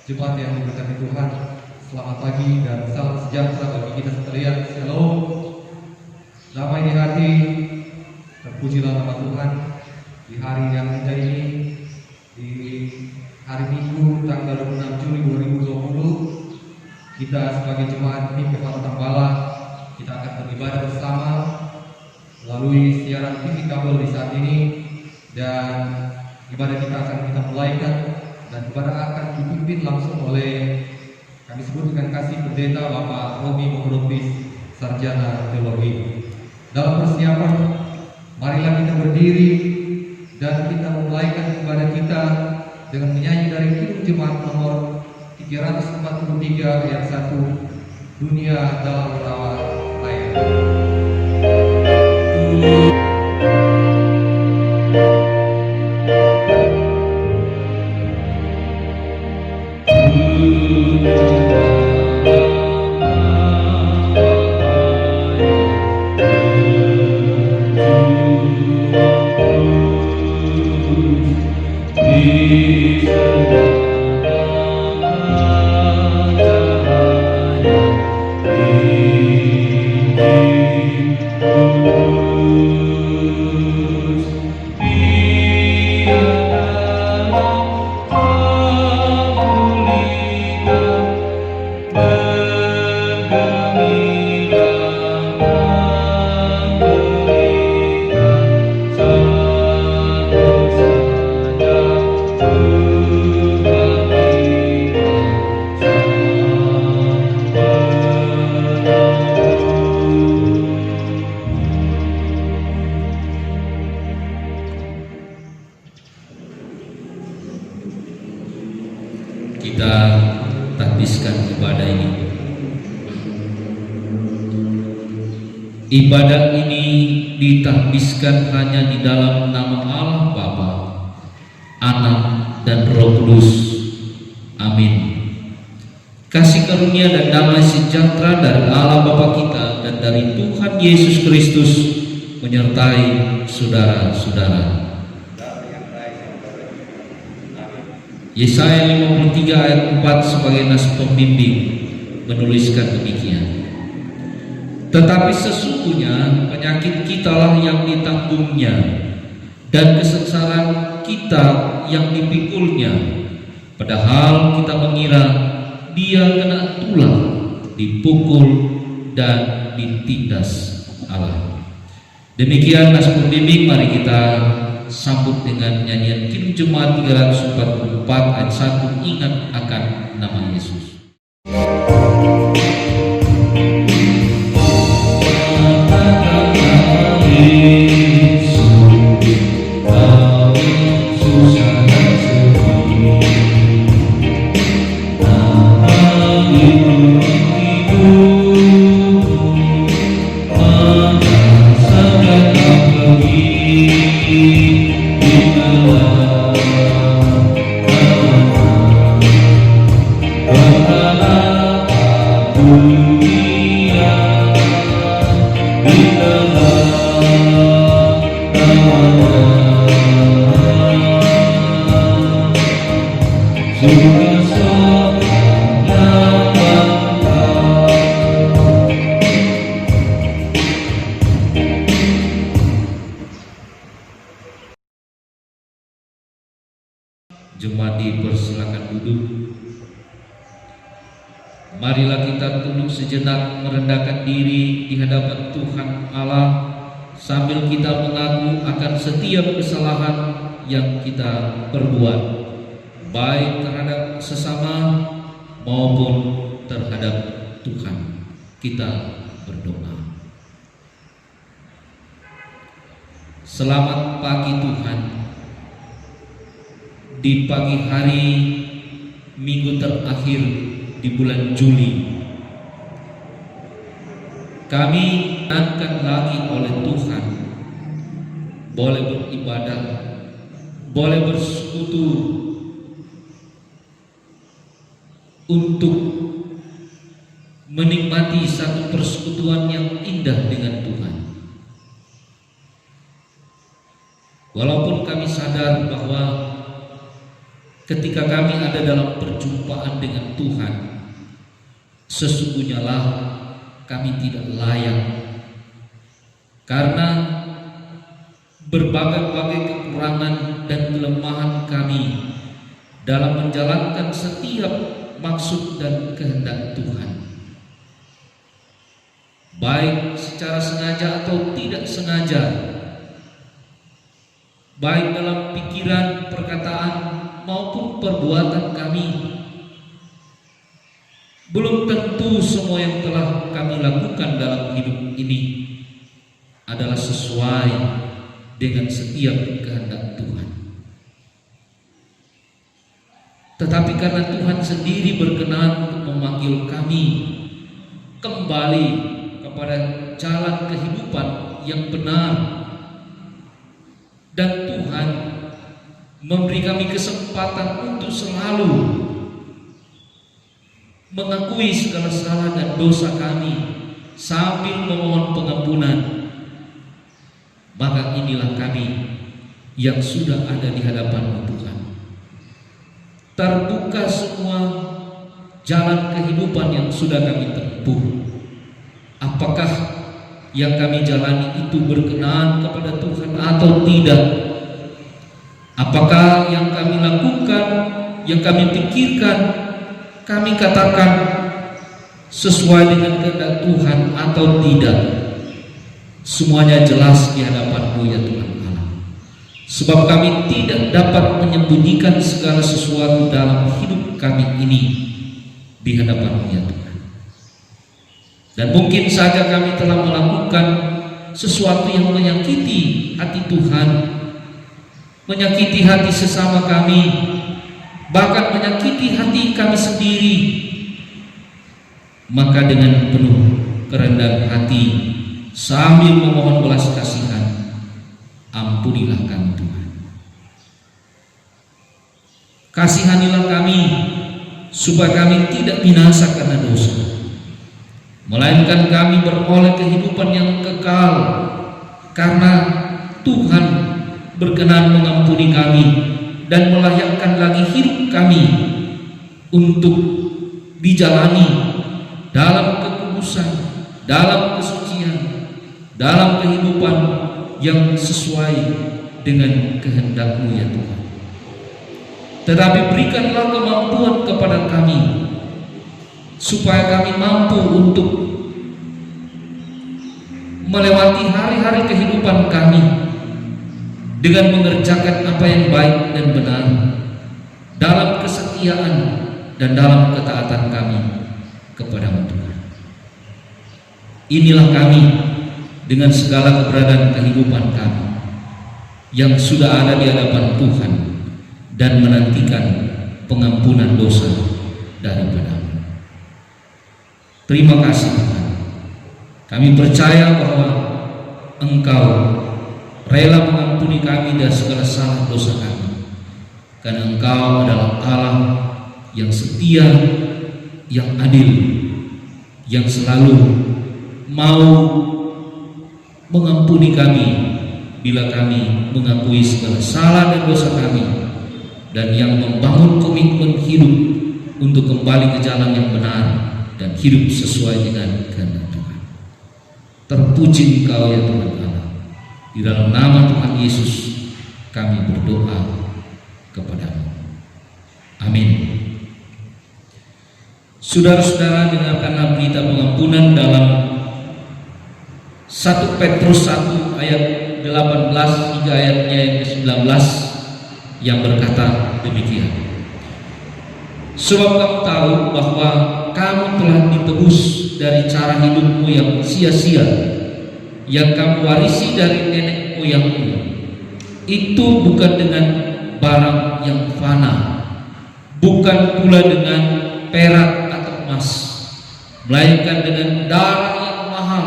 Jemaat yang diberkati Tuhan, selamat pagi dan salam sejahtera bagi kita sekalian. Shalom. Damai di hati, terpujilah nama Tuhan di hari yang indah ini, di hari Minggu tanggal 26 Juli 2020. Kita sebagai jemaat PIM Tambala, kita akan beribadah bersama melalui siaran TV kabel di saat ini, dan ibadah kita akan kita mulaikan. Dan ibadah akan dipimpin langsung oleh, kami sebut dengan kasih, Pendeta Bapak Romi Mokropis, Sarjana Teologi. Dalam persiapan, marilah kita berdiri dan kita memulaikan ibadah kita dengan menyanyi dari Kidung Jemaat nomor 343 ayat 1, Dunia Dalam Rawat Layar. Kita takbiskan ibadah ini. Ibadah ini ditakbiskan hanya di dalam nama Allah Bapa, Anak dan Roh Kudus. Amin. Kasih karunia dan damai sejahtera dari Allah Bapa kita dan dari Tuhan Yesus Kristus menyertai saudara-saudara. Yesaya 53 ayat 4 sebagai nas pembimbing menuliskan demikian. Tetapi sesungguhnya penyakit kitalah yang ditanggungnya, dan kesengsaraan kita yang dipikulnya. Padahal kita mengira dia kena tulah, dipukul dan ditindas Allah. Demikian nas pembimbing. Mari kita sambut dengan nyanyian Kidung Jemaat 344 ayat 1, ingat akan nama Yesus. Jemaat dipersilakan duduk. Marilah kita tunduk sejenak merendahkan diri di hadapan Tuhan Allah sambil kita mengaku akan setiap kesalahan yang kita perbuat, baik terhadap sesama maupun terhadap Tuhan. Kita berdoa. Selamat pagi Tuhan. Di pagi hari Minggu terakhir di bulan Juli, kami angkat lagi oleh Tuhan, boleh beribadah, boleh bersekutu untuk menikmati satu persekutuan yang indah dengan Tuhan. Walaupun kami sadar bahwa ketika kami ada dalam perjumpaan dengan Tuhan, sesungguhnya lah kami tidak layak, karena berbagai-bagai kekurangan dan kelemahan kami dalam menjalankan setiap maksud dan kehendak Tuhan, baik secara sengaja atau tidak sengaja, baik dalam pikiran, perkataan maupun perbuatan kami. Belum tentu semua yang telah kami lakukan dalam hidup ini adalah sesuai dengan setiap kehendak Tuhan. Tetapi karena Tuhan sendiri berkenan untuk memanggil kami kembali kepada jalan kehidupan yang benar, dan Tuhan memberi kami kesempatan untuk selalu mengakui segala salah dan dosa kami sambil memohon pengampunan, maka inilah kami yang sudah ada di hadapan Tuhan. Terbuka semua jalan kehidupan yang sudah kami tempuh. Apakah yang kami jalani itu berkenan kepada Tuhan atau tidak? Apakah yang kami lakukan, yang kami pikirkan, kami katakan sesuai dengan kehendak Tuhan atau tidak? Semuanya jelas di hadapan-Mu ya Tuhan Allah. Sebab kami tidak dapat menyembunyikan segala sesuatu dalam hidup kami ini di hadapan-Mu ya Tuhan. Dan mungkin saja kami telah melakukan sesuatu yang menyakiti hati Tuhan, menyakiti hati sesama kami, bahkan menyakiti hati kami sendiri. Maka dengan penuh kerendahan hati, sambil memohon belas kasihan, ampunilah kami Tuhan. Kasihanilah kami supaya kami tidak binasa karena dosa, melainkan kami beroleh kehidupan yang kekal, karena Tuhan berkenan mengampuni kami dan melayakkan lagi hidup kami untuk dijalani dalam kekudusan, dalam kesucian, dalam kehidupan yang sesuai dengan kehendak-Mu ya Tuhan. Tetapi berikanlah kemampuan kepada kami supaya kami mampu untuk melewati hari-hari kehidupan kami dengan mengerjakan apa yang baik dan benar, dalam kesetiaan dan dalam ketaatan kami kepada-Mu Tuhan. Inilah kami dengan segala keberadaan kehidupan kami yang sudah ada di hadapan Tuhan dan menantikan pengampunan dosa daripada-Mu. Terima kasih Tuhan. Kami percaya bahwa Engkau rela mengampuni kami dari segala salah dosa kami, karena Engkau adalah Allah yang setia, yang adil, yang selalu mau mengampuni kami bila kami mengakui segala salah dan dosa kami, dan yang membangun komitmen hidup untuk kembali ke jalan yang benar dan hidup sesuai dengan kehendak Tuhan. Terpuji Engkau ya Tuhan Allah. Di dalam nama Tuhan Yesus kami berdoa kepada-Mu. Amin. Saudara-saudara, dengarkanlah berita pengampunan dalam 1 Petrus 1 ayat 18 hingga ayatnya yang ke-19 yang berkata demikian. Sebab kamu tahu bahwa kamu telah ditebus dari cara hidupmu yang sia-sia, yang kamu warisi dari nenek moyangmu. Itu bukan dengan barang yang fana, bukan pula dengan perak atau emas, melainkan dengan darah yang mahal,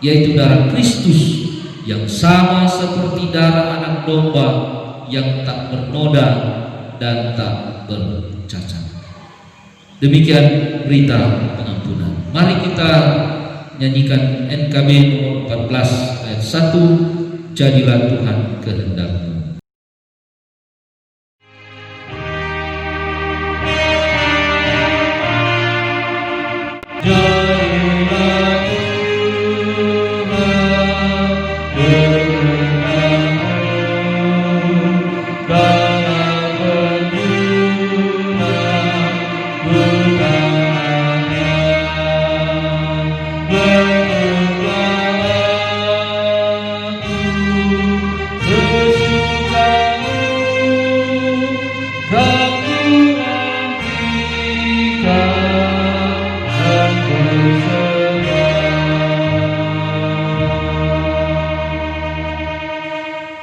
yaitu darah Kristus yang sama seperti darah anak domba yang tak bernoda dan tak bercacat. Demikian berita pengampunan. Mari kita nyanyikan NKB nomor 14 ayat 1, jadilah Tuhan kehendak-Mu.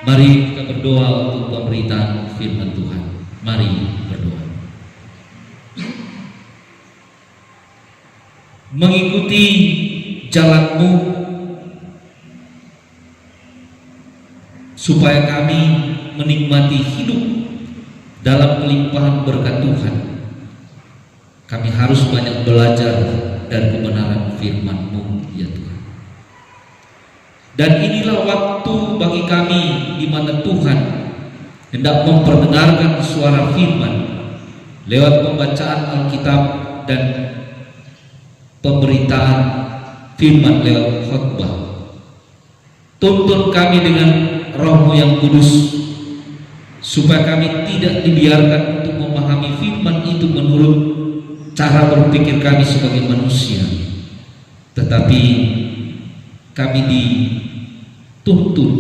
Mari kita berdoa untuk pemberitaan firman Tuhan. Mari berdoa. Mengikuti jalan-Mu supaya kami menikmati hidup dalam kelimpahan berkat Tuhan. Kami harus banyak belajar dari kebenaran firman-Mu, ya Tuhan. Dan inilah waktu bagi kami di mana Tuhan hendak memperdengarkan suara firman lewat pembacaan Alkitab dan pemberitaan firman lewat khotbah. Tuntun kami dengan Roh-Mu yang kudus, supaya kami tidak dibiarkan untuk memahami firman itu menurut cara berpikir kami sebagai manusia, tetapi kami dituntun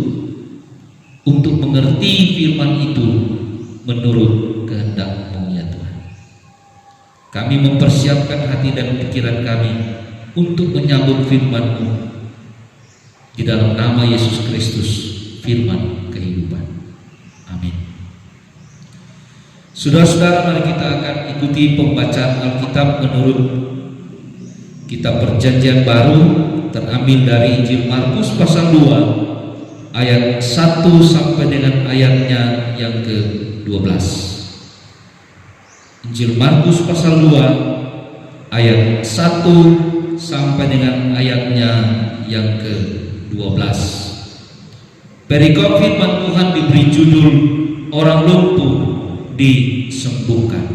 untuk mengerti firman itu menurut kehendak-Mu, ya Tuhan. Kami mempersiapkan hati dan pikiran kami untuk menyambut firman-Mu di dalam nama Yesus Kristus, firman kehidupan. Amin. Saudara-saudara, mari kita akan ikuti pembacaan Alkitab menurut Kitab Perjanjian Baru, terambil dari Injil Markus pasal 2 ayat 1 sampai dengan ayatnya yang ke-12. Injil Markus pasal 2 ayat 1 sampai dengan ayatnya yang ke-12. Perikop firman Tuhan diberi judul orang lumpuh disembuhkan.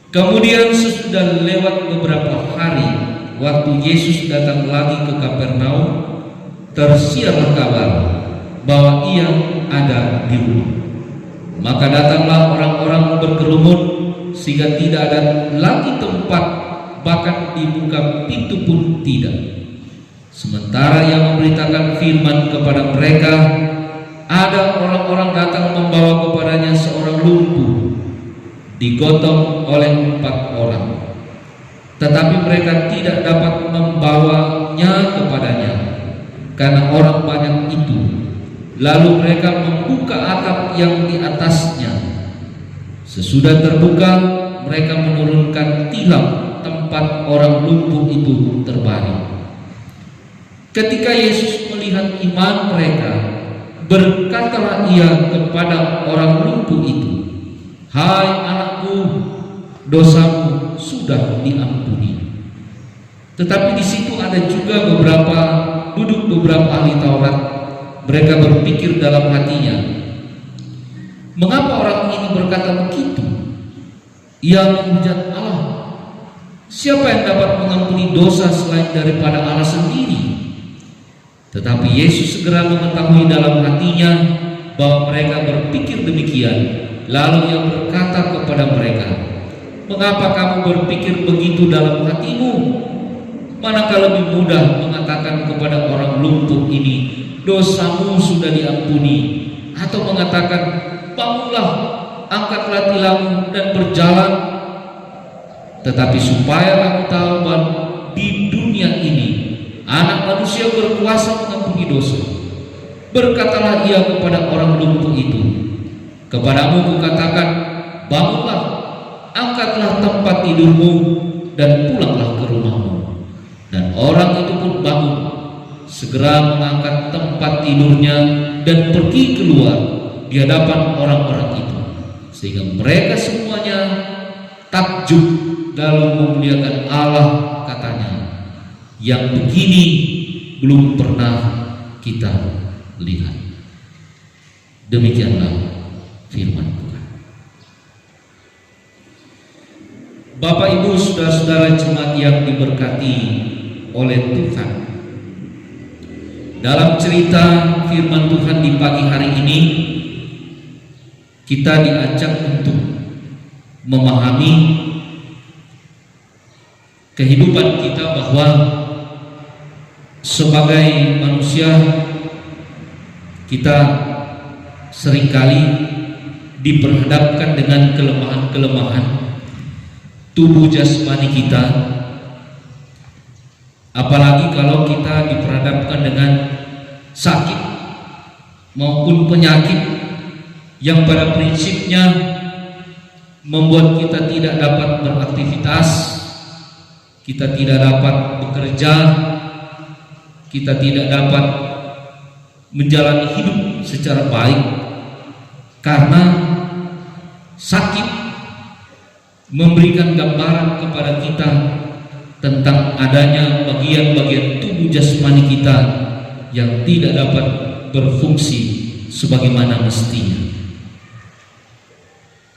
Kemudian sesudah lewat beberapa hari, waktu Yesus datang lagi ke Kapernaum, tersiarlah kabar bahwa Ia ada di rumah. Maka datanglah orang-orang berkerumun sehingga tidak ada lagi tempat, bahkan di muka pintu pun tidak. Sementara Ia memberitakan firman kepada mereka, ada orang-orang datang membawa kepadanya seorang lumpuh, digotong oleh 4 orang. Tetapi mereka tidak dapat membawanya kepadanya karena orang banyak itu. Lalu mereka membuka atap yang di atasnya. Sesudah terbuka, mereka menurunkan tilam tempat orang lumpuh itu terbaring. Ketika Yesus melihat iman mereka, berkatalah Ia kepada orang lumpuh itu, "Hai anakku, dosamu sudah diampuni." Tetapi di situ ada juga duduk beberapa ahli Taurat. Mereka berpikir dalam hatinya, mengapa orang ini berkata begitu? Ia menghujat Allah. Siapa yang dapat mengampuni dosa selain daripada Allah sendiri? Tetapi Yesus segera mengetahui dalam hatinya bahwa mereka berpikir demikian. Lalu Ia berkata kepada mereka, "Mengapa kamu berpikir begitu dalam hatimu? Manakah lebih mudah mengatakan kepada orang lumpuh ini, dosamu sudah diampuni, atau mengatakan, bangunlah, angkatlah tilammu dan berjalan? Tetapi supaya kamu tahu bahwa di dunia ini Anak Manusia berkuasa mengampuni dosa. Berkatalah Ia kepada orang lumpuh itu, kepadamu kukatakan, bangunlah, angkatlah tempat tidurmu dan pulanglah ke rumahmu." Dan orang itu pun bangun, segera mengangkat tempat tidurnya dan pergi keluar di hadapan orang-orang itu, sehingga mereka semuanya takjub lalu memuliakan Allah, katanya, yang begini belum pernah kita lihat. Demikianlah firman Tuhan. Bapak, Ibu, saudara-saudara jemaat yang diberkati oleh Tuhan, dalam cerita firman Tuhan di pagi hari ini, kita diajak untuk memahami kehidupan kita bahwa sebagai manusia kita seringkali diperhadapkan dengan kelemahan-kelemahan tubuh jasmani kita, apalagi kalau kita diperhadapkan dengan sakit maupun penyakit yang pada prinsipnya membuat kita tidak dapat beraktivitas, kita tidak dapat bekerja, kita tidak dapat menjalani hidup secara baik, karena sakit memberikan gambaran kepada kita tentang adanya bagian-bagian tubuh jasmani kita yang tidak dapat berfungsi sebagaimana mestinya.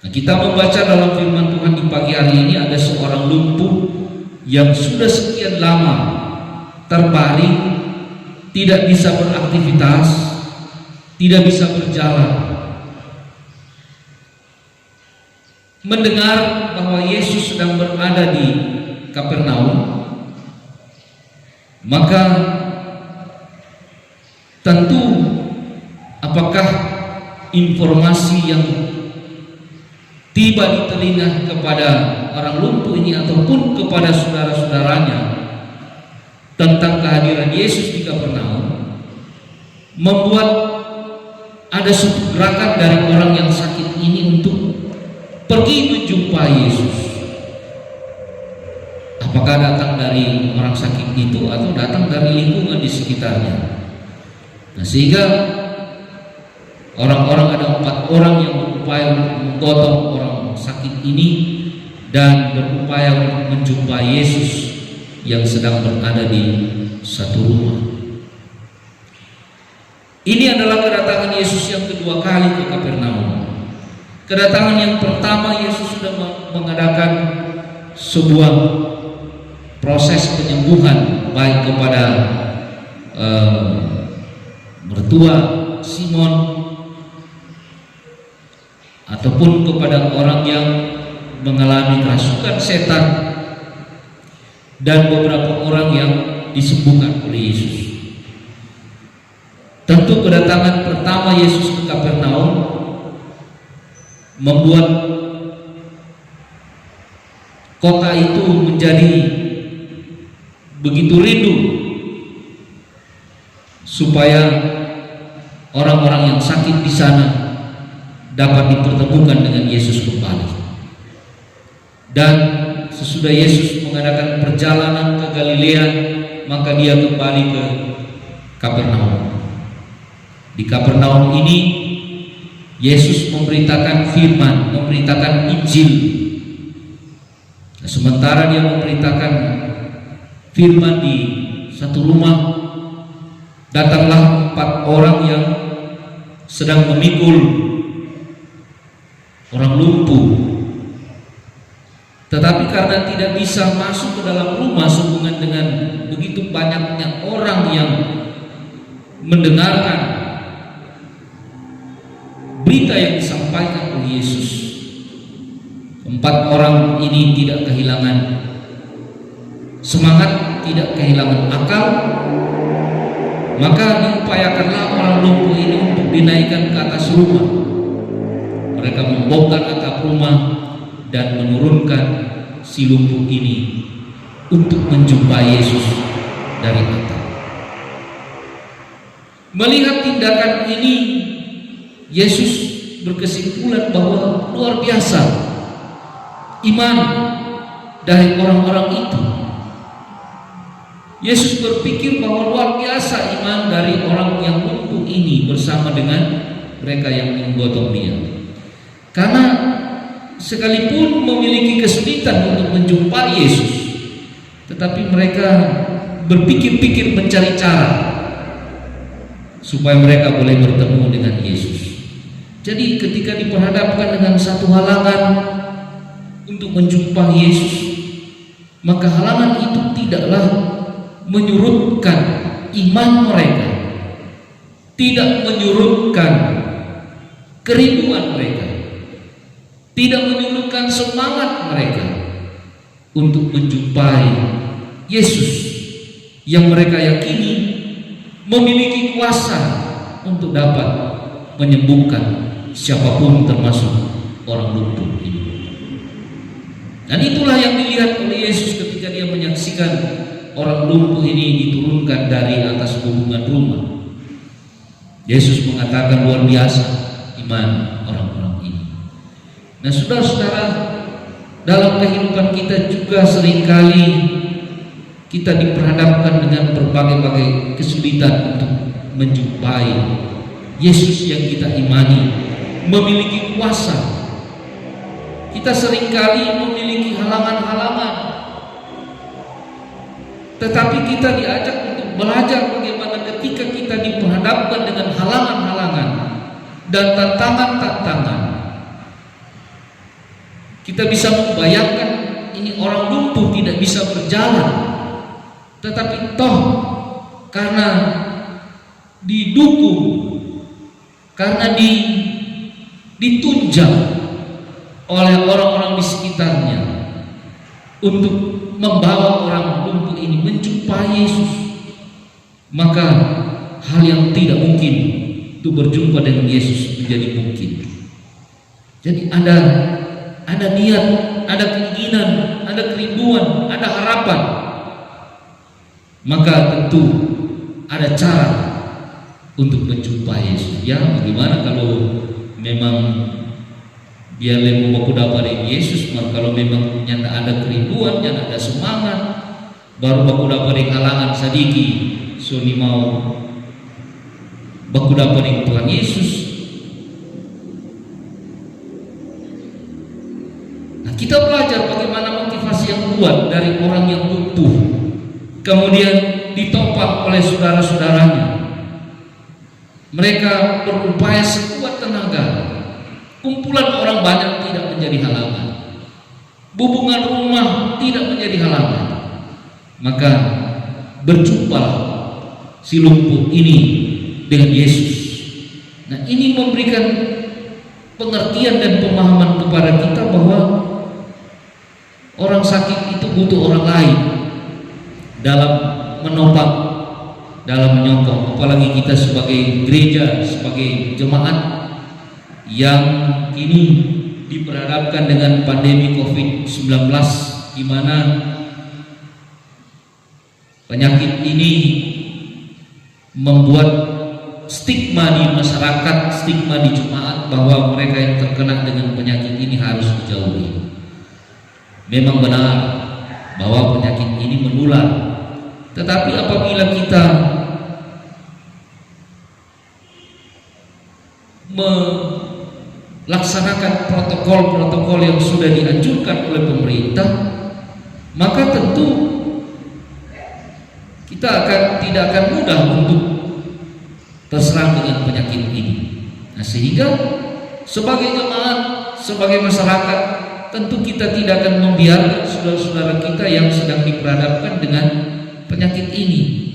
Nah, kita membaca dalam firman Tuhan di pagi hari ini, ada seorang lumpuh yang sudah sekian lama terbaring, tidak bisa beraktivitas, tidak bisa berjalan. Mendengar bahwa Yesus sedang berada di Kapernaum, maka tentu apakah informasi yang tiba di telinga kepada orang lumpuh ini ataupun kepada saudara-saudaranya tentang kehadiran Yesus di Kapernaum membuat ada suatu gerakan dari orang yang sakit ini untuk pergi menjumpai Yesus. Apakah datang dari orang sakit itu atau datang dari lingkungan di sekitarnya? Nah, sehingga ada 4 orang yang berupaya untuk menggotong orang sakit ini dan berupaya untuk menjumpai Yesus yang sedang berada di satu rumah. Ini adalah kedatangan Yesus yang kedua kali ke Kapernaum. Kedatangan yang pertama, Yesus sudah mengadakan sebuah proses penyembuhan baik kepada mertua Simon ataupun kepada orang yang mengalami kerasukan setan dan beberapa orang yang disembuhkan oleh Yesus. Tentu kedatangan pertama Yesus ke Kapernaum membuat kota itu menjadi begitu rindu supaya orang-orang yang sakit di sana dapat dipertemukan dengan Yesus kembali. Dan sesudah Yesus mengadakan perjalanan ke Galilea, maka dia kembali ke Kapernaum. Di Kapernaum ini Yesus memberitakan firman, memberitakan Injil. Nah, sementara dia memberitakan firman di satu rumah, datanglah 4 orang yang sedang memikul orang lumpuh. Tetapi karena tidak bisa masuk ke dalam rumah sehubungan dengan begitu banyaknya orang yang mendengarkan berita yang disampaikan oleh Yesus, 4 orang ini tidak kehilangan semangat, tidak kehilangan akal. Maka diupayakanlah orang lumpuh ini untuk dinaikkan ke atas rumah. Mereka membongkar atap rumah dan menurunkan si lumpuh ini untuk menjumpai Yesus dari atap. Melihat tindakan ini, Yesus berkesimpulan bahwa luar biasa iman dari orang-orang itu. Yesus berpikir bahwa luar biasa iman dari orang yang lumpuh ini bersama dengan mereka yang menggotong dia. Karena sekalipun memiliki kesulitan untuk menjumpai Yesus, tetapi mereka berpikir-pikir mencari cara supaya mereka boleh bertemu dengan Yesus. Jadi ketika diperhadapkan dengan satu halangan untuk menjumpai Yesus, maka halangan itu tidaklah menyurutkan iman mereka, tidak menyurutkan kerinduan mereka, tidak menyurutkan semangat mereka untuk menjumpai Yesus yang mereka yakini memiliki kuasa untuk dapat menyembuhkan siapapun termasuk orang lumpuh ini. Dan itulah yang dilihat oleh Yesus ketika dia menyaksikan orang lumpuh ini diturunkan dari atas gunungan rumah. Yesus mengatakan luar biasa iman orang-orang ini. Nah, saudara-saudara, dalam kehidupan kita juga seringkali kita diperhadapkan dengan berbagai-bagai kesulitan untuk menjumpai Yesus yang kita imani memiliki kuasa. Kita seringkali memiliki halangan-halangan, tetapi kita diajak untuk belajar bagaimana ketika kita diperhadapkan dengan halangan-halangan dan tantangan-tantangan, kita bisa membayangkan ini orang lumpuh tidak bisa berjalan, tetapi toh karena didukung, karena ditunjang oleh orang-orang di sekitarnya untuk membawa orang lumpuh ini menjumpai Yesus, maka hal yang tidak mungkin untuk berjumpa dengan Yesus menjadi mungkin. Jadi ada niat, ada keinginan, ada kerinduan, ada harapan, maka tentu ada cara untuk menjumpai Yesus. Ya, bagaimana kalau memang dia lemu baku dapat Yesus, maka kalau memang nyanda ada kerinduan, nyanda ada semangat, baru baku dapat halangan sadiki, suni mau baku dapat Tuhan Yesus. Nah, kita belajar bagaimana motivasi yang kuat dari orang yang lumpuh, kemudian ditopang oleh saudara-saudaranya. Mereka berupaya sekuat tenaga. Kumpulan orang banyak tidak menjadi halangan, hubungan rumah tidak menjadi halangan, maka berjumpalah si lumpuh ini dengan Yesus. Nah, ini memberikan pengertian dan pemahaman kepada kita bahwa orang sakit itu butuh orang lain dalam menopang, dalam menyokong, apalagi kita sebagai gereja, sebagai jemaat yang kini diperhadapkan dengan pandemi COVID-19, di mana penyakit ini membuat stigma di masyarakat, stigma di jemaat bahwa mereka yang terkena dengan penyakit ini harus dijauhi. Memang benar bahwa penyakit ini menular, tetapi apabila kita melaksanakan protokol-protokol yang sudah dianjurkan oleh pemerintah, maka tentu kita tidak akan mudah untuk terserang dengan penyakit ini. Nah, sehingga sebagai jemaat, sebagai masyarakat, tentu kita tidak akan membiarkan saudara-saudara kita yang sedang diperhadapkan dengan penyakit ini.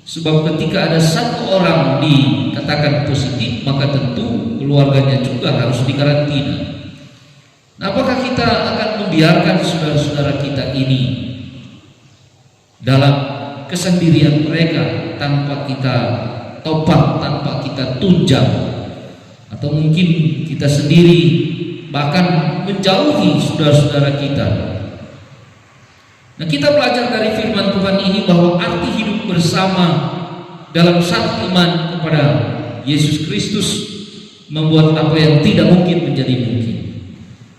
Sebab ketika ada satu orang dikatakan positif, maka tentu keluarganya juga harus dikarantina. Nah, apakah kita akan membiarkan saudara-saudara kita ini dalam kesendirian mereka tanpa kita topang, tanpa kita tunjang, atau mungkin kita sendiri bahkan menjauhi saudara-saudara kita? Nah, kita belajar dari firman Tuhan ini bahwa arti hidup bersama dalam satu iman kepada Yesus Kristus membuat apa yang tidak mungkin menjadi mungkin,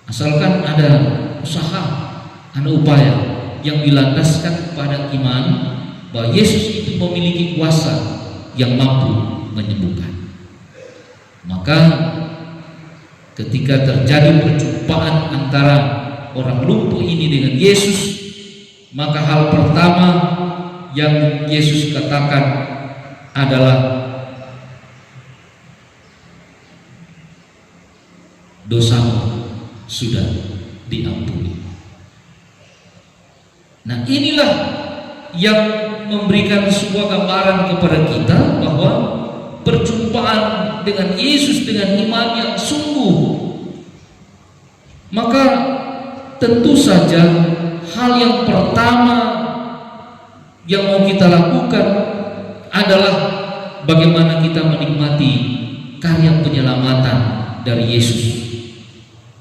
asalkan ada usaha, ada upaya yang dilandaskan kepada iman bahwa Yesus itu memiliki kuasa yang mampu menyembuhkan. Maka ketika terjadi perjumpaan antara orang lumpuh ini dengan Yesus, maka hal pertama yang Yesus katakan adalah dosamu sudah diampuni. Nah, inilah yang memberikan sebuah gambaran kepada kita bahwa perjumpaan dengan Yesus dengan iman yang sungguh, maka tentu saja hal yang pertama yang mau kita lakukan adalah bagaimana kita menikmati karya penyelamatan dari Yesus,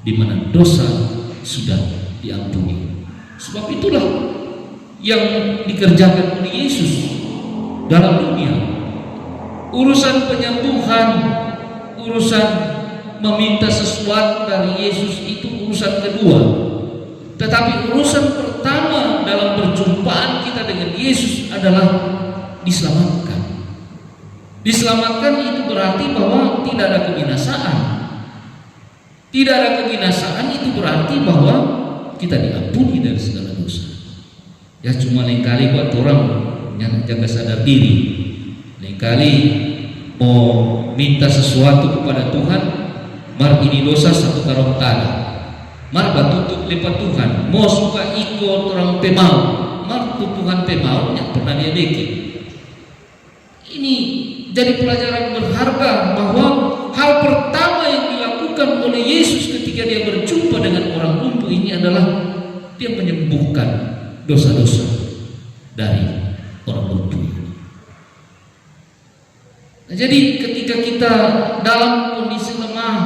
di mana dosa sudah diampuni. Sebab itulah yang dikerjakan oleh Yesus dalam dunia. Urusan penyembuhan, urusan meminta sesuatu dari Yesus itu urusan kedua. Tetapi urusan pertama dalam perjumpaan kita dengan Yesus adalah diselamatkan. Diselamatkan itu berarti bahwa tidak ada kebinasaan. Tidak ada kebinasaan itu berarti bahwa kita diampuni dari segala dosa. Ya, cuma lain kali buat orang yang jaga sadar diri, lain kali mau minta sesuatu kepada Tuhan, mar ini dosa satu karong tanah, mar batutup lepat Tuhan, mau suka ikut orang pemau, mar Tuhan pemau yang pernah dia bikin. Ini jadi pelajaran berharga bahwa hal pertama yang dilakukan oleh Yesus ketika dia berjumpa dengan orang lumpuh ini adalah dia menyembuhkan dosa-dosa dari orang lumpuh ini. Nah, jadi ketika kita dalam kondisi lemah,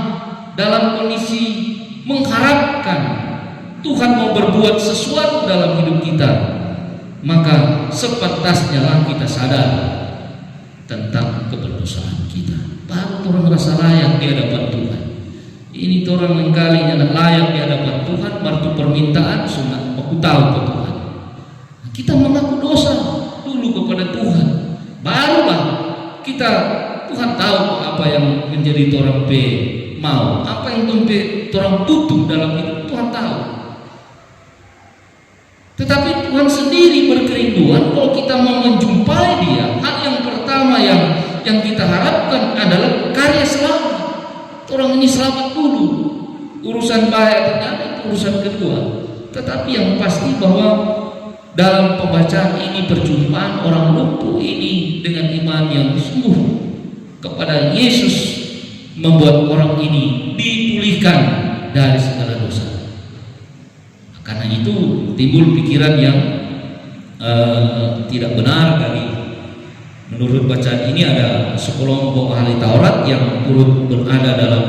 dalam kondisi mengharapkan Tuhan mau berbuat sesuatu dalam hidup kita, maka sepantasnya lah kita sadar tentang keberdosaan kita. Baru orang merasa layak di hadapan Tuhan. Ini orang mengkali yang layak di hadapan Tuhan, martu permintaan sunat aku tahu ke Tuhan. Kita mengaku dosa dulu kepada Tuhan, barulah kita Tuhan tahu apa yang menjadi orang mau, apa yang orang tutup dalam hidup Tuhan tahu. Tetapi Tuhan sendiri berkerinduan kalau kita mau menjumpai Dia, hal yang pertama yang kita harapkan adalah karya selamat. Orang ini selamat dulu, urusan bahaya ternyata itu urusan kedua. Tetapi yang pasti bahwa dalam pembacaan ini perjumpaan orang lumpuh ini dengan iman yang sungguh kepada Yesus membuat orang ini dipulihkan dari segala dosa. Karena itu timbul pikiran yang tidak benar dari menurut bacaan ini. Ada sekelompok ahli Taurat yang turut berada dalam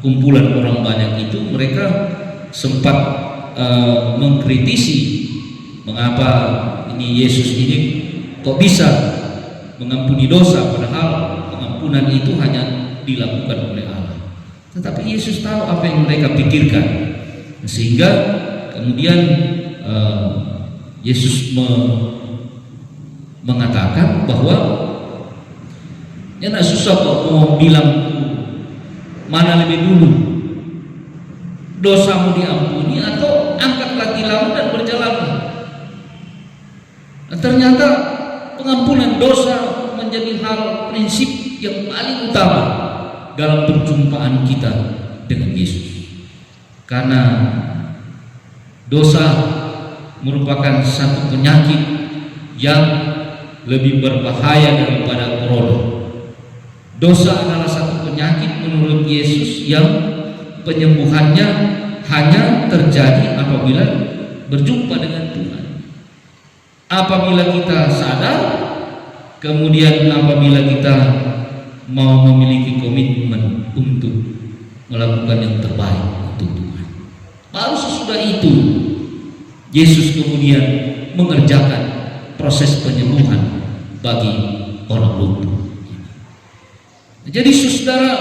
kumpulan orang banyak itu. Mereka sempat mengkritisi mengapa ini Yesus ini kok bisa mengampuni dosa, padahal pengampunan itu hanya dilakukan oleh Allah. Tetapi Yesus tahu apa yang mereka pikirkan, sehingga kemudian Yesus mengatakan bahwa ya nak susah kok mau bilang mana lebih dulu, dosamu diampuni atau angkatlah tilammu dan berjalanlah. Nah, ternyata pengampunan dosa menjadi hal prinsip yang paling utama dalam perjumpaan kita dengan Yesus, karena dosa merupakan satu penyakit yang lebih berbahaya daripada corona. Dosa adalah satu penyakit menurut Yesus yang penyembuhannya hanya terjadi apabila berjumpa dengan Tuhan. Apabila kita sadar, kemudian apabila kita mau memiliki komitmen untuk melakukan yang terbaik untuk Tuhan. Baru sesudah itu Yesus kemudian mengerjakan proses penyembuhan bagi orang lumpuh. Jadi saudara,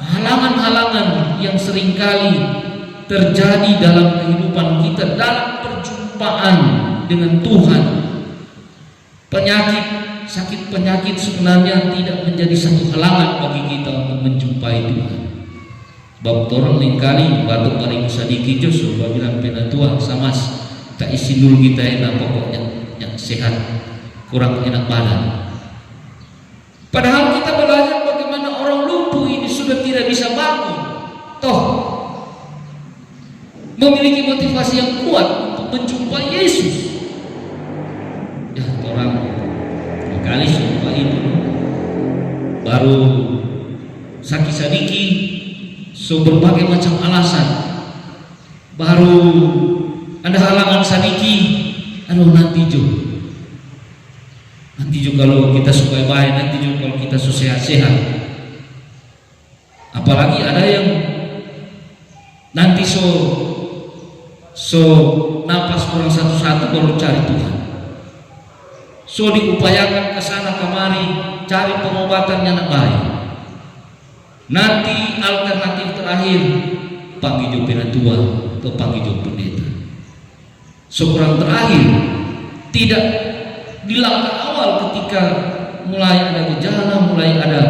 halangan-halangan yang seringkali terjadi dalam kehidupan kita dalam perjumpaan dengan Tuhan sakit penyakit sebenarnya tidak menjadi satu halangan bagi kita untuk menjumpai Tuhan. Bab orang lain kali batuk mari sadiki Joshua bilang penatua samas tak isi dulu kita enak pokoknya yang sehat kurang enak badan. Padahal kita belajar bagaimana orang lumpuh ini sudah tidak bisa bangun, toh memiliki motivasi yang kuat untuk menjumpai Yesus. Ya orang kali sumpah itu baru sakit sadiki so berbagai macam alasan, baru ada halangan sadiki, nanti kalau kita supaya baik, nanti kalau kita sehat-sehat. Apalagi ada yang nanti so napas kurang satu-satu baru cari Tuhan. So diupayakan ke sana kemari cari pengobatannya nak baik. Nanti alternatif terakhir panggil jo penatua atau panggil jo pendeta. So kurang terakhir tidak di langkah awal ketika mulai ada gejala, mulai ada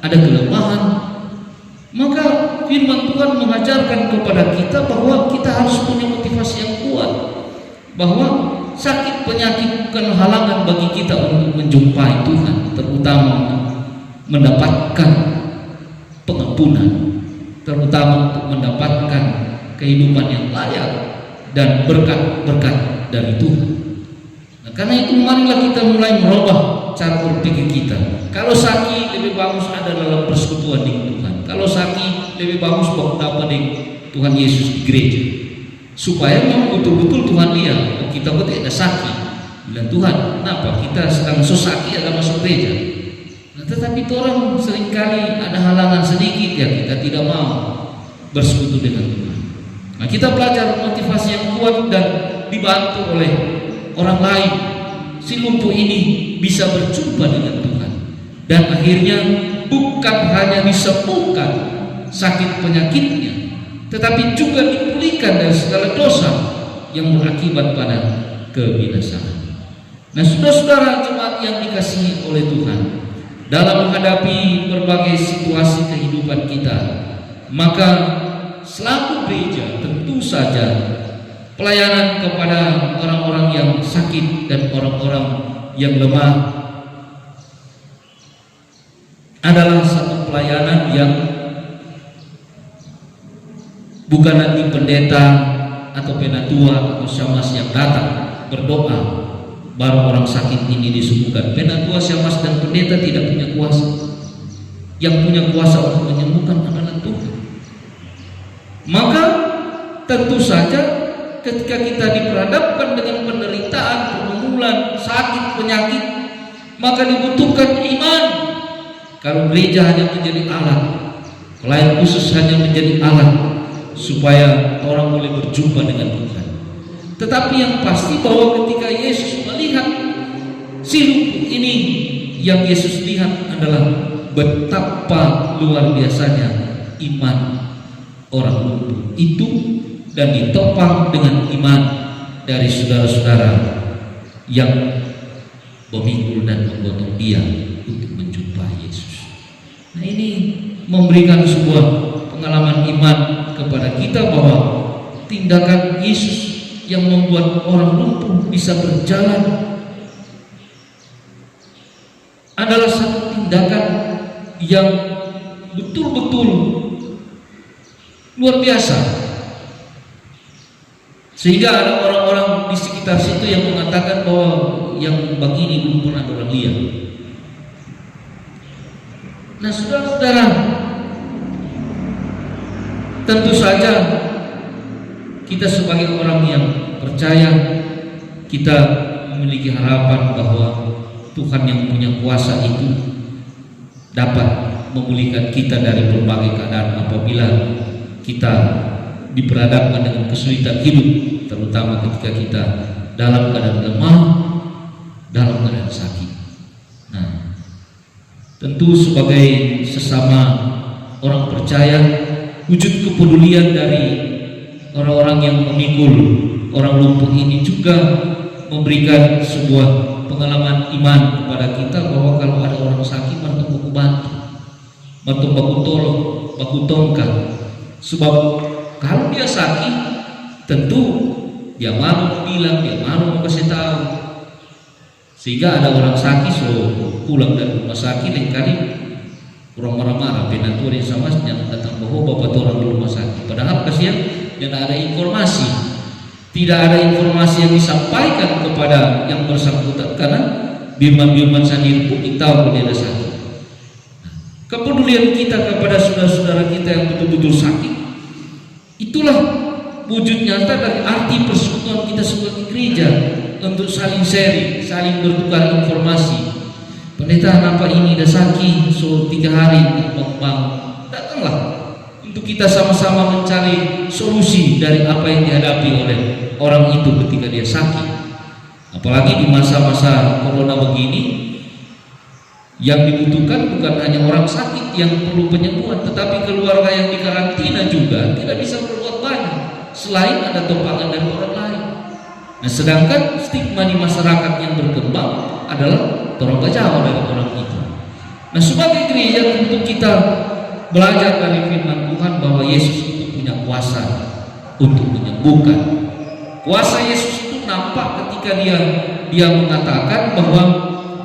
kelemahan, maka firman Tuhan mengajarkan kepada kita bahwa kita harus punya motivasi yang kuat, bahwa sakit penyakit bukan halangan bagi kita untuk menjumpai Tuhan, terutama mendapatkan pengampunan, terutama untuk mendapatkan kehidupan yang layak dan berkat-berkat dari Tuhan. Nah, karena itu marilah kita mulai merubah cara berpikir kita. Kalau sakit lebih bagus ada dalam persekutuan dengan Tuhan. Kalau sakit lebih bagus berdapat dengan Tuhan Yesus di gereja, supaya memang betul-betul Tuhan lihat kita kok tidak sakit. Dan Tuhan, kenapa kita sedang sakit ada masuk gereja? Nah, tetapi orang seringkali ada halangan sedikit ya kita tidak mau bersekutu dengan Tuhan. Nah, kita belajar motivasi yang kuat dan dibantu oleh orang lain. Si lumpuh ini bisa berjumpa dengan Tuhan dan akhirnya bukan hanya disembuhkan sakit penyakitnya, tetapi juga dipulihkan dari segala dosa yang berakibat pada kebinasaan. Nah, saudara-saudara jemaat yang dikasihi oleh Tuhan, dalam menghadapi berbagai situasi kehidupan kita, maka selaku gereja tentu saja pelayanan kepada orang-orang yang sakit dan orang-orang yang lemah adalah satu pelayanan yang bukan nanti pendeta atau penatua atau syamas yang datang berdoa baru orang sakit ini disembuhkan. Penatua, syamas dan pendeta tidak punya kuasa. Yang punya kuasa untuk menyembuhkan adalah Tuhan. Maka tentu saja ketika kita diperhadapkan dengan penderitaan, pergumulan, sakit, penyakit, maka dibutuhkan iman. Kalau gereja hanya menjadi alat, pelayan khusus hanya menjadi alat supaya orang boleh berjumpa dengan Tuhan. Tetapi yang pasti bahwa ketika Yesus melihat si lumpuh ini, yang Yesus lihat adalah betapa luar biasanya iman orang lumpuh itu, dan ditopang dengan iman dari saudara-saudara yang memikul dan menggotong dia untuk menjumpai Yesus. Nah, ini memberikan sebuah pengalaman iman kepada kita bahwa tindakan Yesus yang membuat orang lumpuh bisa berjalan adalah satu tindakan yang betul-betul luar biasa, sehingga ada orang-orang di sekitar situ yang mengatakan bahwa yang begini belum pernah orang lihat. Nah, saudara-saudara, tentu saja kita sebagai orang yang percaya, kita memiliki harapan bahwa Tuhan yang punya kuasa itu dapat memulihkan kita dari berbagai keadaan apabila kita diperhadapkan dengan kesulitan hidup, terutama ketika kita dalam keadaan lemah, dalam keadaan sakit. Nah, tentu sebagai sesama orang percaya, wujud kepedulian dari orang-orang yang memikul orang lumpuh ini juga memberikan sebuah pengalaman iman kepada kita bahwa kalau ada orang sakit mereka baku bantu, mereka baku tolong, baku tongkat. Sebab kalau dia sakit, tentu dia malu bilang, dia malu kasih tahu. Sehingga ada orang sakit pulang dari rumah sakit lain kali orang marah-marah, penaturin sama jangan datang bahwa bapak tu orang di rumah sakit. Padahal kasihan tidak ada informasi, tidak ada informasi yang disampaikan kepada yang bersangkutan karena birman-birman sendiri pun tahu kalau dia ada sakit. Kepedulian kita kepada saudara-saudara kita yang betul-betul sakit, itulah wujud nyata dari arti persekutuan kita sebagai gereja, untuk saling sharing, saling bertukar informasi. Pendeta kenapa ini dah sakit 3 hari bang, datanglah untuk kita sama-sama mencari solusi dari apa yang dihadapi oleh orang itu ketika dia sakit. Apalagi di masa-masa corona begini, yang dibutuhkan bukan hanya orang sakit yang perlu penyembuhan, tetapi keluarga yang dikarantina juga tidak bisa berbuat banyak selain ada tumpangan dari orang lain. Nah, sedangkan stigma di masyarakat yang berkembang adalah orang jauh dari orang itu. Nah, sebagai gereja tentu kita belajar dari firman Tuhan bahwa Yesus itu punya kuasa untuk menyembuhkan. Kuasa Yesus itu nampak ketika dia mengatakan bahwa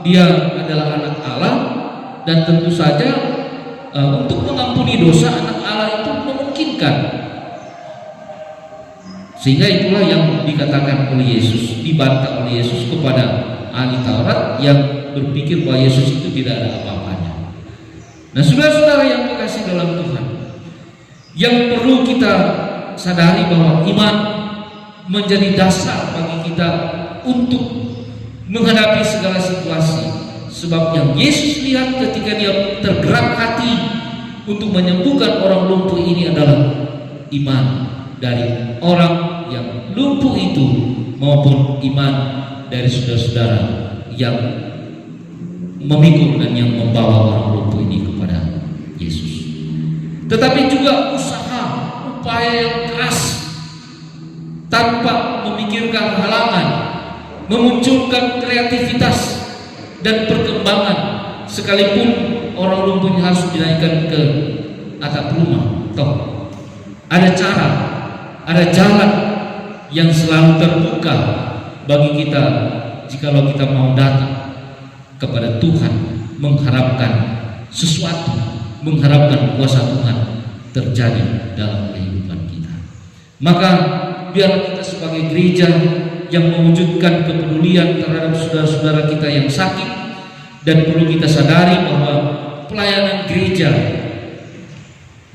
dia adalah anak Allah, dan tentu saja untuk mengampuni dosa anak Allah itu memungkinkan. Sehingga itulah yang dikatakan oleh Yesus, dibantah oleh Yesus kepada ahli Taurat yang berpikir bahwa Yesus itu tidak ada apa-apanya. Nah, saudara-saudara yang dikasihi dalam Tuhan, yang perlu kita sadari bahwa iman menjadi dasar bagi kita untuk menghadapi segala situasi. Sebab yang Yesus lihat ketika dia tergerak hati untuk menyembuhkan orang lumpuh ini adalah iman dari orang yang lumpuh itu, maupun iman dari saudara-saudara yang memikul dan yang membawa orang lumpuh ini kepada Yesus. Tetapi juga usaha, upaya yang keras tanpa memikirkan halangan, memunculkan kreativitas dan perkembangan, sekalipun orang lumpuhnya harus dinaikkan ke atap rumah. Toh ada cara, ada jalan yang selalu terbuka bagi kita jikalau kita mau datang kepada Tuhan, mengharapkan sesuatu, mengharapkan kuasa Tuhan terjadi dalam kehidupan kita. Maka biar kita sebagai gereja yang mewujudkan kepedulian terhadap saudara-saudara kita yang sakit, dan perlu kita sadari bahwa pelayanan gereja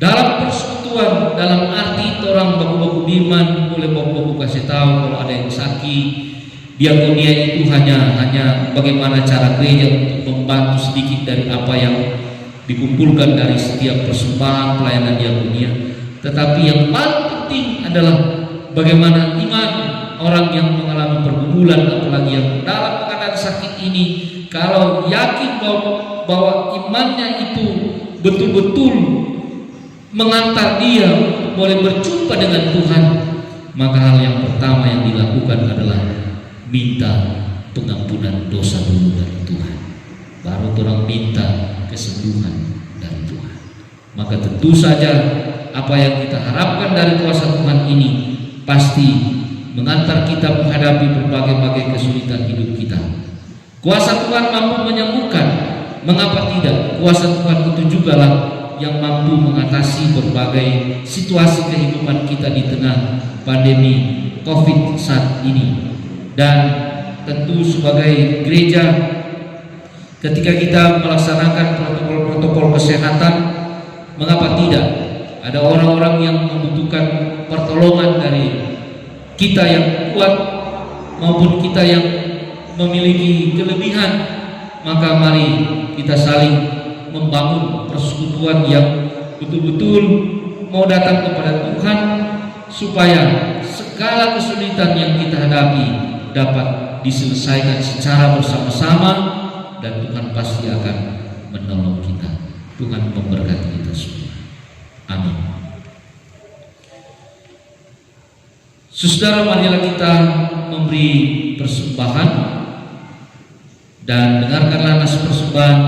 dalam persekutuan, dalam arti orang baku-baku biman, boleh baku-baku kasih tahu kalau ada yang sakit. Diakonia itu hanya bagaimana cara gereja untuk membantu sedikit dari apa yang dikumpulkan dari setiap persembahan pelayanan diakonia. Tetapi yang paling penting adalah bagaimana iman orang yang mengalami pergumulan, apalagi yang dalam keadaan sakit ini, kalau yakin bahwa imannya itu betul-betul mengantar dia boleh berjumpa dengan Tuhan, maka hal yang pertama yang dilakukan adalah minta pengampunan dosa dulu dari Tuhan, baru orang minta kesembuhan dari Tuhan. Maka tentu saja apa yang kita harapkan dari kuasa Tuhan ini pasti mengantar kita menghadapi berbagai-bagai kesulitan hidup kita. Kuasa Tuhan mampu menyembuhkan, mengapa tidak? Kuasa Tuhan itu jugalah yang mampu mengatasi berbagai situasi kehidupan kita di tengah pandemi COVID saat ini. Dan tentu sebagai gereja, ketika kita melaksanakan protokol-protokol kesehatan, mengapa tidak? Ada orang-orang yang membutuhkan pertolongan dari kita yang kuat maupun kita yang memiliki kelebihan, maka mari kita saling membangun persekutuan yang betul-betul mau datang kepada Tuhan, supaya segala kesulitan yang kita hadapi dapat diselesaikan secara bersama-sama, dan Tuhan pasti akan menolong kita. Tuhan memberkati kita semua. Amin. Saudara, marilah kita memberi persembahan Dan dengarkanlah nas persembahan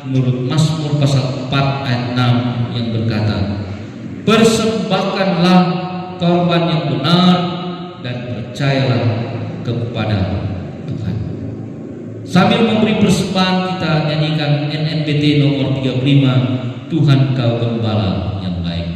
menurut Mazmur pasal 4 ayat 6 yang berkata, persembahkanlah korban yang benar dan percayalah kepada Tuhan. Sambil memberi persembahan, kita nyanyikan NNBT nomor 35, Tuhan Kau Gembala yang baik.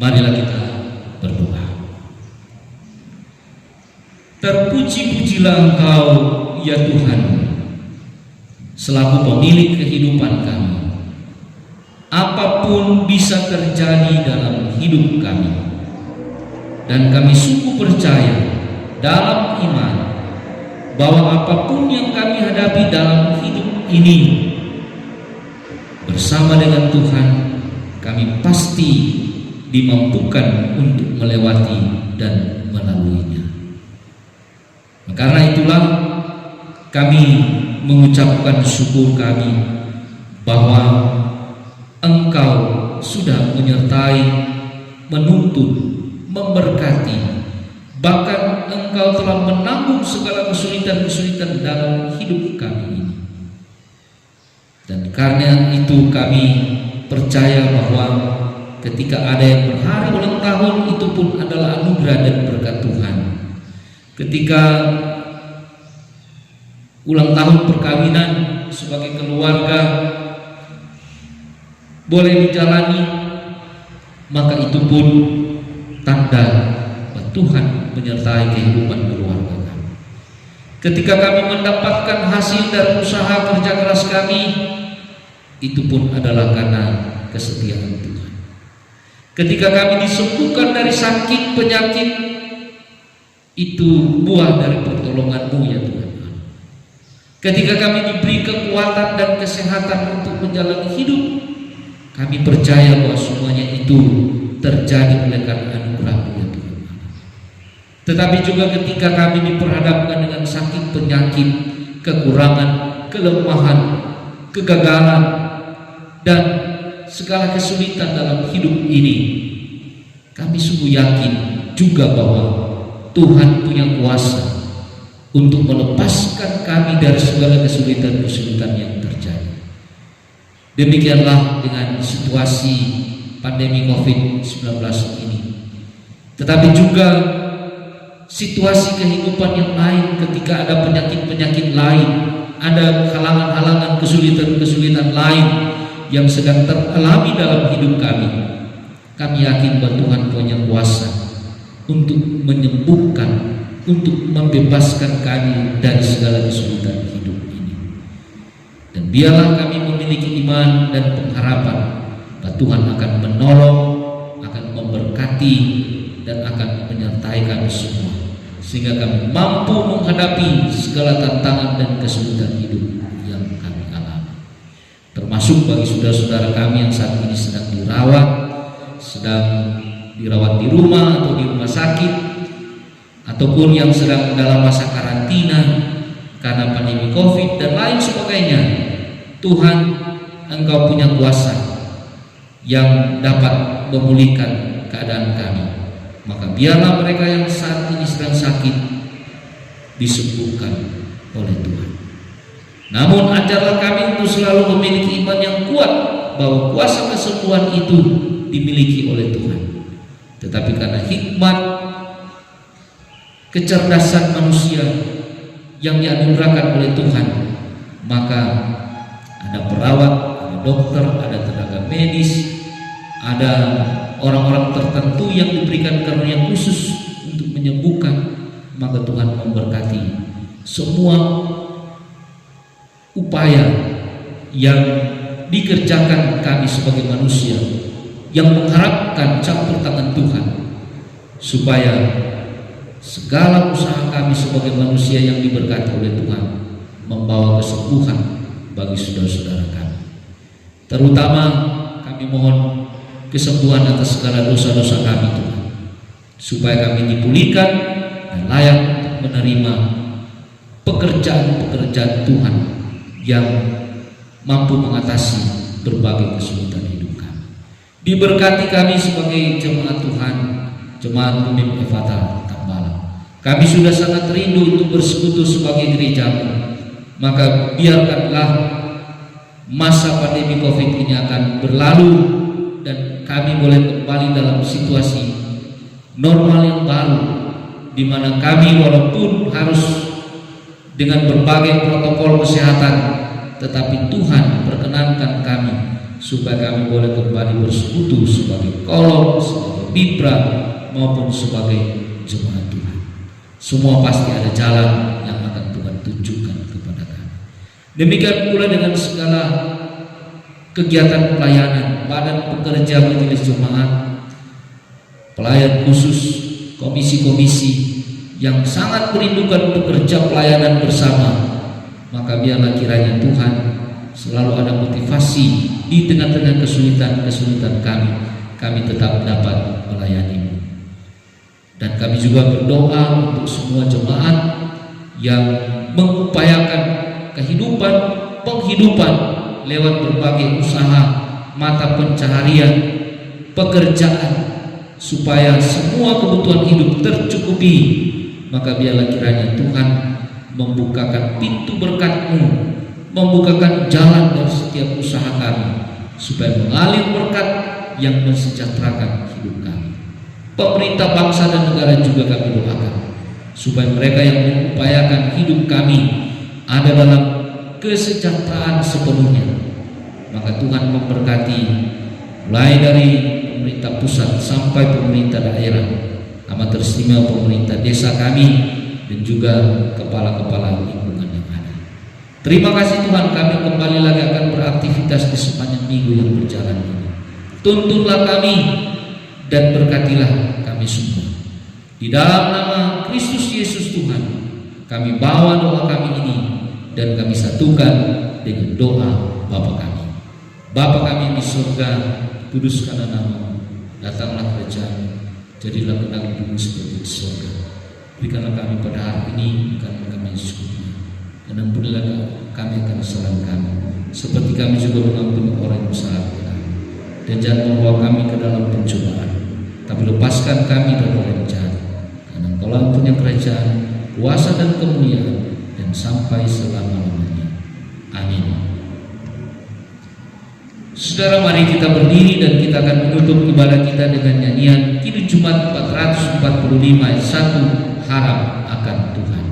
Marilah kita berdoa. Terpuji-pujilah Engkau, ya Tuhan, selaku pemilik kehidupan kami. Apapun bisa terjadi dalam hidup kami, dan kami sungguh percaya dalam iman bahwa apapun yang kami hadapi dalam hidup ini, bersama dengan Tuhan, kami pasti dimampukan untuk melewati dan melaluinya. Karena itulah kami mengucapkan syukur kami bahwa Engkau sudah menyertai, menuntun, memberkati, bahkan Engkau telah menanggung segala kesulitan-kesulitan dalam hidup kami ini. Dan karena itu kami percaya bahwa ketika ada yang berhari ulang tahun, itu pun adalah anugerah dan berkat Tuhan. Ketika ulang tahun perkawinan sebagai keluarga boleh dijalani, maka itu pun tanda bahwa Tuhan menyertai kehidupan keluarga kami. Ketika kami mendapatkan hasil dari usaha kerja keras kami, itu pun adalah karena kesetiaan Tuhan. Ketika kami disembuhkan dari sakit penyakit, itu buah dari pertolongan-Mu, ya Tuhan. Ketika kami diberi kekuatan dan kesehatan untuk menjalani hidup, kami percaya bahwa semuanya itu terjadi oleh karena anugerah-Mu, ya Tuhan. Tetapi juga ketika kami diperhadapkan dengan sakit penyakit, kekurangan, kelemahan, kegagalan, dan segala kesulitan dalam hidup ini, kami sungguh yakin juga bahwa Tuhan punya kuasa untuk melepaskan kami dari segala kesulitan-kesulitan yang terjadi. Demikianlah dengan situasi pandemi COVID-19 ini. Tetapi juga situasi kehidupan yang lain, ketika ada penyakit-penyakit lain ada halangan-halangan, kesulitan-kesulitan lain yang sedang teralami dalam hidup kami yakin bahwa Tuhan punya kuasa untuk menyembuhkan, untuk membebaskan kami dari segala kesulitan hidup ini. Dan biarlah kami memiliki iman dan pengharapan bahwa Tuhan akan menolong, akan memberkati, dan akan menyertai kami semua, sehingga kami mampu menghadapi segala tantangan dan kesulitan hidup yang kami alami. Termasuk bagi saudara-saudara kami yang saat ini sedang dirawat di rumah atau di rumah sakit, ataupun yang sedang dalam masa karantina karena pandemi COVID dan lain sebagainya. Tuhan, Engkau punya kuasa yang dapat memulihkan keadaan kami. Maka biarlah mereka yang saat ini sedang sakit disembuhkan oleh Tuhan. Namun ajarlah kami untuk selalu memiliki iman yang kuat bahwa kuasa kesembuhan itu dimiliki oleh Tuhan. Tetapi karena hikmat, kecerdasan manusia yang dianugerahkan oleh Tuhan, maka ada perawat, ada dokter, ada tenaga medis, ada orang-orang tertentu yang diberikan karunia khusus untuk menyembuhkan. Maka Tuhan memberkati semua upaya yang dikerjakan kami sebagai manusia yang mengharapkan campur tangan Tuhan, supaya segala usaha kami sebagai manusia yang diberkati oleh Tuhan membawa kesembuhan bagi saudara-saudara kami. Terutama kami mohon kesembuhan atas segala dosa-dosa kami, Tuhan, supaya kami dipulihkan dan layak untuk menerima pekerjaan-pekerjaan Tuhan yang mampu mengatasi berbagai kesulitan hidup kami. Diberkati kami sebagai jemaat Tuhan, jemaat Bumim Efata Tambalang. Kami sudah sangat rindu untuk bersekutu sebagai gereja-Mu. Maka biarkanlah masa pandemi COVID ini akan berlalu dan kami boleh kembali dalam situasi normal yang baru, di mana kami walaupun harus dengan berbagai protokol kesehatan, tetapi Tuhan perkenankan kami supaya kami boleh kembali bersekutu sebagai kolom, sebagai mitra, maupun sebagai jemaat Tuhan. Semua pasti ada jalan yang akan Tuhan tunjukkan kepada kami. Demikian pula dengan segala kegiatan pelayanan, badan pekerja majelis jemaat, pelayan khusus, komisi-komisi yang sangat merindukan bekerja pelayanan bersama. Maka biarlah kiranya Tuhan selalu ada motivasi di tengah-tengah kesulitan-kesulitan kami tetap dapat melayani-Mu. Dan kami juga berdoa untuk semua jemaat yang mengupayakan penghidupan lewat berbagai usaha, mata pencaharian, pekerjaan, supaya semua kebutuhan hidup tercukupi. Maka biarlah kiranya Tuhan membukakan pintu berkat-Mu, membukakan jalan dari setiap usaha kami, supaya mengalir berkat yang mensejahterakan hidup kami. Pemerintah bangsa dan negara juga kami doakan, supaya mereka yang mengupayakan hidup kami ada dalam kesejahteraan sepenuhnya. Maka Tuhan memberkati mulai dari pemerintah pusat sampai pemerintah daerah, amat teristimewa pemerintah desa kami, dan juga kepala-kepala lingkungan yang ada. Terima kasih Tuhan, kami kembali lagi akan beraktivitas di sepanjang minggu yang berjalan ini. Tuntunlah kami dan berkatilah kami semua. Di dalam nama Kristus Yesus Tuhan, kami bawa doa kami ini dan kami satukan dengan doa Bapa kami. Bapa kami di surga, kuduskanlah nama-Mu, datanglah kerajaan-Mu, jadilah kehendak bumi seperti di surga. Berikanlah kami pada hari ini karena kami syukur, dan ampunilah kami akan kesalahan kami, seperti kami juga mengampuni orang yang bersalah kepada kami. Dan jangan membawa kami ke dalam pencobaan, tapi lepaskan kami dari orang yang jahat. Karena Engkau punya kerajaan, kuasa dan kemuliaan, dan sampai selama-lamanya. Amin. Saudara, mari kita berdiri dan kita akan menutup ibadah kita dengan nyanyian Kidung Jumat 445 ayat 1, harap akan Tuhan.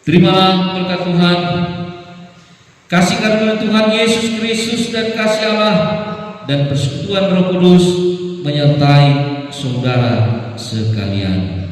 Terimalah berkat Tuhan, kasih karunia Tuhan Yesus Kristus dan kasih Allah dan persekutuan Roh Kudus menyertai saudara sekalian.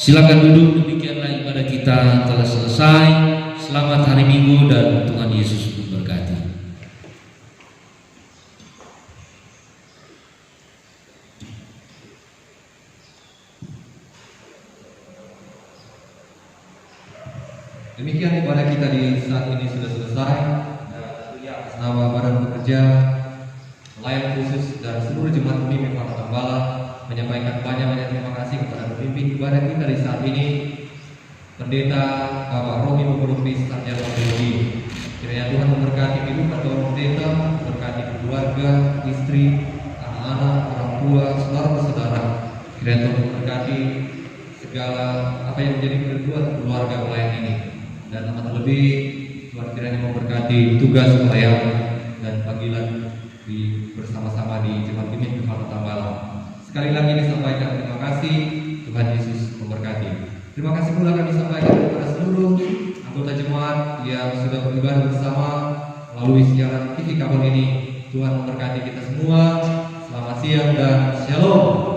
Silakan duduk, demikianlah ibadah kita telah selesai. Selamat hari Minggu dan Tuhan Yesus memberkati. Demikian ibadah kita di saat ini sudah selesai. Dan tentunya atas nama Badan Pekerja, Pelayan Khusus dan seluruh jemaat pemimpin Kota Tambala menyampaikan banyak-banyak terima kasih kepada pemimpin ibadah kita di saat ini, Pendeta Bapak Romi Mukurupis Sarjana Teologi. Kiranya Tuhan memberkati kehidupan Bapak Pendeta, memberkati keluarga, istri, anak-anak, orang tua, saudara-saudara. Kiranya Tuhan memberkati segala apa yang menjadi kebutuhan keluarga pelayan ini. Dan amat terlebih Tuhan kiranya memberkati tugas pelayanan dan panggilan bersama-sama di Jemaat Pemimpin Kota Tambala. Sekali lagi disampaikan terima kasih, Tuhan Yesus memberkati. Terima kasih pula kami sampaikan kepada seluruh anggota jemaat yang sudah beribadah bersama melalui siaran TV Kabon ini. Tuhan memberkati kita semua. Selamat siang dan shalom.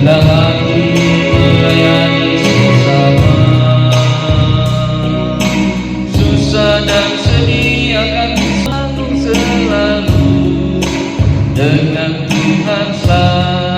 Dalam hati melayani sesama, susah dan sedih akan selalu dengan Tuhan selalu.